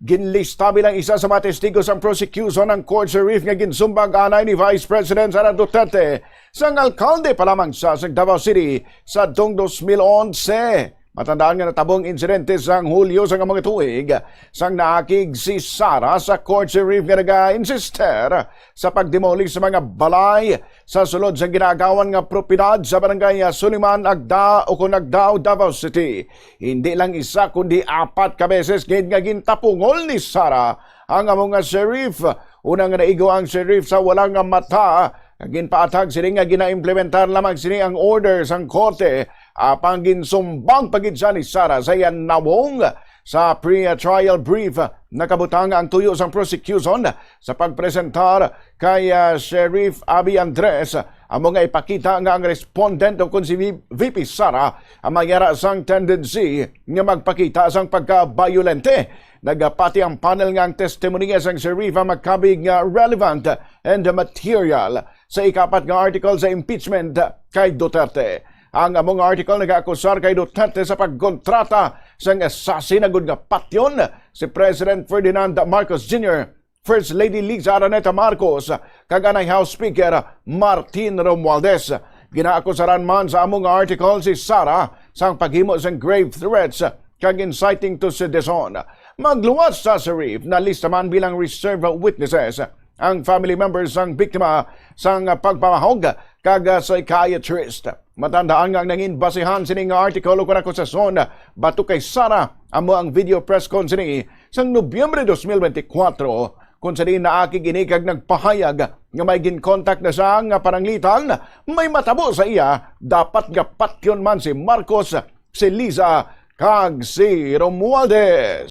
Ginlista bilang isa sa mga testigo sa prosecution ng court sheriff nga ginsumbag anay ni Vice President Sara Duterte sang alkalde pa lamang sa Davao City sa 2011. Matandaan nga natabong insidente sang Hulyo sang mga tuig sang naakig si Sara sa court sheriff nga naga-insister sa pagdemolish sa mga balay sa sulod sa ginagawan nga propiedad sa barangay Suliman, Agdao, Davao City. Hindi lang isa kundi 4 ka beses nga gintapungol ni Sara ang among sheriff. Unang naigo ang sheriff sa walang mata. Ginpaatag sini nga gina-implementar lamang sini ang order sang korte apang ginsumbang pagid siya ni Sara sa iyan nawong sa pre-trial brief nakabutang ang tuyo sang prosecution sa pagpresentar kay Sheriff Abi Andres amo nga ipakita nga ang respondent o kun si VP Sara ang mayara sang tendency nga magpakita sang pagka-violente. Nagapati ang panel nga ang testimonya sang sheriff ang magkabig nga relevant and material sa ikapat nga article sa impeachment kay Duterte. Ang among article nag-akusar kay Duterte sa pagkontrata sang asasinagod nga patyon si President Ferdinand Marcos Jr., First Lady Liza Araneta Marcos, kaganay House Speaker Martin Romualdez. Ginaakusaran man sa among article si Sara sang paghimo sang grave threats kag inciting to sedition. Magluwas sa sheriff na lista man bilang reserve witnesses ang family members sang biktima sang pagpamahog kag psychiatrist. Matandaan nga nangin basihan sining article ug akusasyon bato kay Sara amo ang video press con sini sang Nobyembre 2024 kung saan naaki ginikag nagpahayag nga may ginkontak na siya nga paranglitan may matabo sa iya dapat nga patyon man si Marcos, si Liza kag si Romualdez.